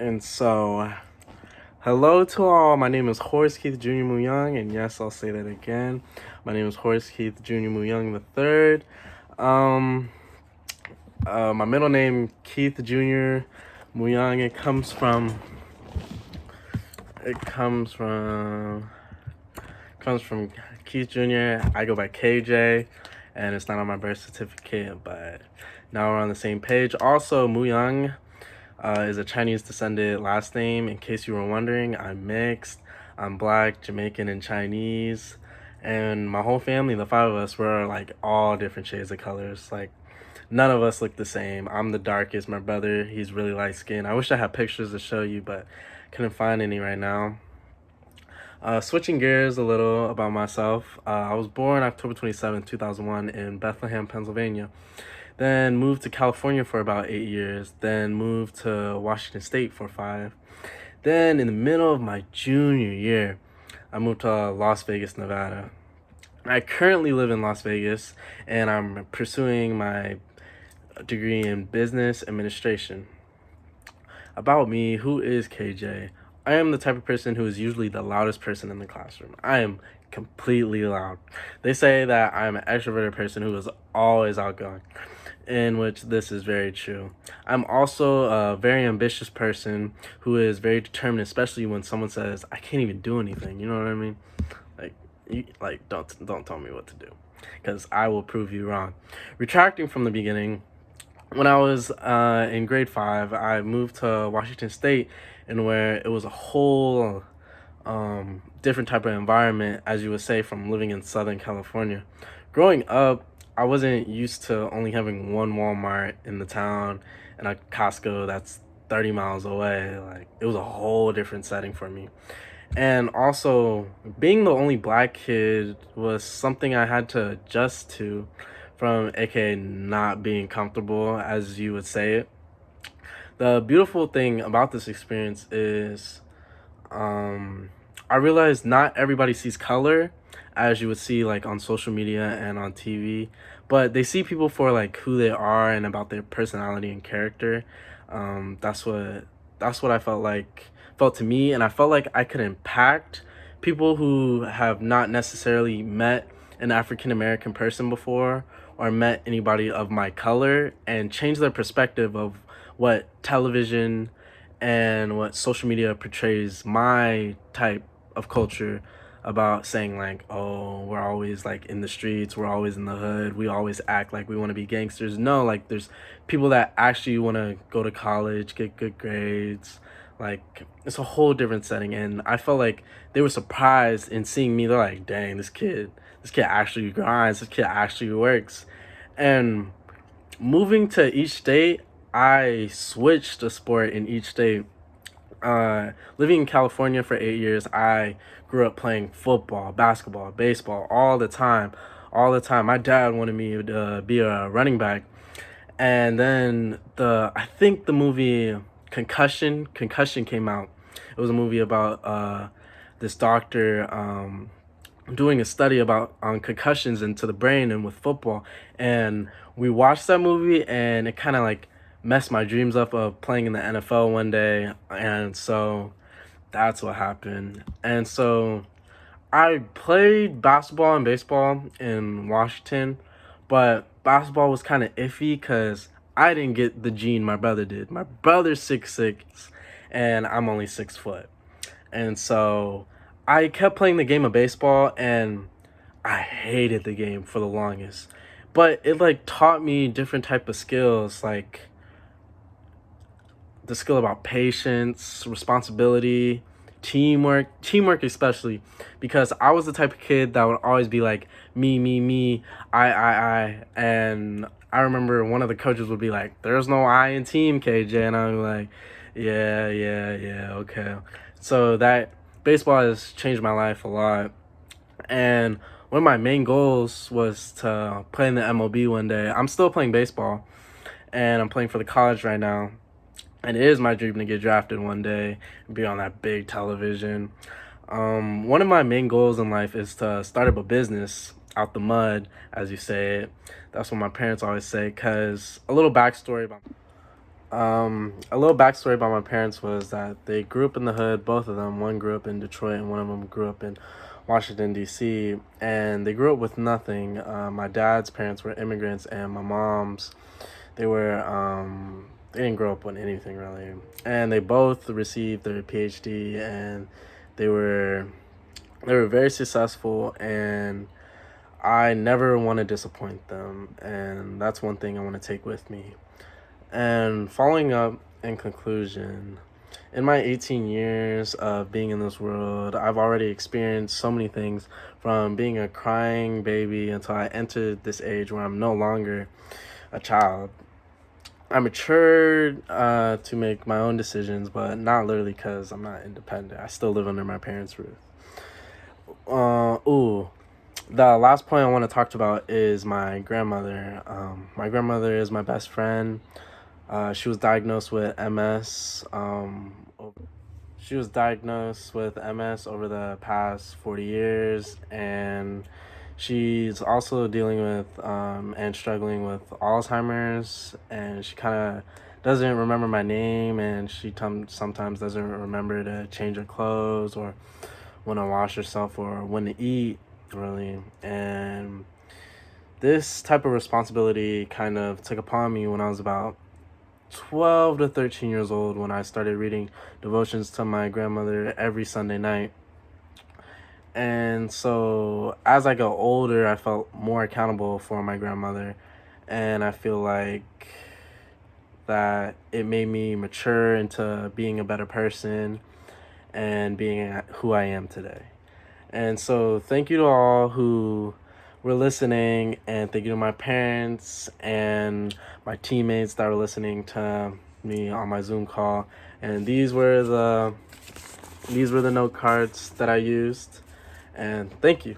And so, hello to all. My name is Horace Keith Jr. Moo-Young, and yes, I'll say that again. My name is Horace Keith Jr. Moo-Young the third. Um, my middle name Keith Jr. Moo-Young. It comes from Keith Jr. I go by KJ, and it's not on my birth certificate, but now we're on the same page. Also, Moo-Young is a Chinese descended last name. In case you were wondering, I'm mixed. I'm Black, Jamaican, and Chinese. And my whole family, the five of us, we're like all different shades of colors. Like, none of us look the same. I'm the darkest. My brother, he's really light skinned. I wish I had pictures to show you, but couldn't find any right now. Switching gears a little about myself, I was born October 27, 2001 in Bethlehem, Pennsylvania. Then moved to California for about 8 years. Then moved to Washington State for 5. Then in the middle of my junior year, I moved to Las Vegas, Nevada. I currently live in Las Vegas, and I'm pursuing my degree in business administration. About me, who is KJ? I am the type of person who is usually the loudest person in the classroom. I am completely loud. They say that I'm an extroverted person who is always outgoing, in which this is very true. I'm also a very ambitious person who is very determined, especially when someone says, I can't even do anything. You know what I mean? Don't tell me what to do, because I will prove you wrong. Retracting from the beginning, when I was in grade 5, I moved to Washington State, and where it was a whole different type of environment, as you would say, from living in Southern California. Growing up, I wasn't used to only having one Walmart in the town and a Costco that's 30 miles away. Like, it was a whole different setting for me. And also, being the only Black kid was something I had to adjust to, from aka not being comfortable, as you would say it. The beautiful thing about this experience is I realized not everybody sees color, as you would see like on social media and on TV, but they see people for like who they are and about their personality and character. That's what I felt to me, and I felt like I could impact people who have not necessarily met an African American person before or met anybody of my color, and change their perspective of what television and what social media portrays my type of culture about, saying like, oh, we're always like in the streets, we're always in the hood, we always act like we want to be gangsters. No, like, there's people that actually want to go to college, get good grades. Like, it's a whole different setting, and I felt like they were surprised in seeing me. They're like, dang, this kid actually grinds, this kid actually works. And moving to each state, I switched a sport in each state. Living in California for 8 years, I grew up playing football, basketball, baseball all the time. All the time. My dad wanted me to be a running back. And then I think the movie Concussion came out. It was a movie about this doctor doing a study about on concussions into the brain and with football. And we watched that movie, and it kind of like messed my dreams up of playing in the NFL one day. And so that's what happened. And so I played basketball and baseball in Washington, but basketball was kind of iffy because I didn't get the gene my brother did. My brother's 6'6", and I'm only 6 foot. And so I kept playing the game of baseball, and I hated the game for the longest. But it like taught me different type of skills, like the skill about patience, responsibility, teamwork especially, because I was the type of kid that would always be like, me, I. And I remember one of the coaches would be like, there's no I in team, KJ. And I'm like, yeah, okay. So that baseball has changed my life a lot. And one of my main goals was to play in the MLB one day. I'm still playing baseball, and I'm playing for the college right now. And it is my dream to get drafted one day and be on that big television. One of my main goals in life is to start up a business out the mud, as you say it. That's what my parents always say, because a little backstory about A little backstory about my parents was that they grew up in the hood, both of them. One grew up in Detroit and one of them grew up in Washington, D.C., and they grew up with nothing. My dad's parents were immigrants, and my mom's, they didn't grow up with anything really. And they both received their PhD, and they were, they were very successful, and I never want to disappoint them. And that's one thing I want to take with me. And following up in conclusion, in my 18 years of being in this world, I've already experienced so many things from being a crying baby until I entered this age where I'm no longer a child. I matured to make my own decisions, but not literally because I'm not independent. I still live under my parents' roof. Ooh, the last point I want to talk about is my grandmother. My grandmother is my best friend. She was diagnosed with MS. She was diagnosed with MS over the past 40 years, and she's also dealing with and struggling with Alzheimer's, and she kind of doesn't remember my name, and she sometimes doesn't remember to change her clothes or when to wash herself or when to eat, really. And this type of responsibility kind of took upon me when I was about 12 to 13 years old, when I started reading devotions to my grandmother every Sunday night. And so as I got older, I felt more accountable for my grandmother. And I feel like that it made me mature into being a better person and being who I am today. And so thank you to all who were listening, and thank you to my parents and my teammates that were listening to me on my Zoom call. And these were the note cards that I used. And thank you.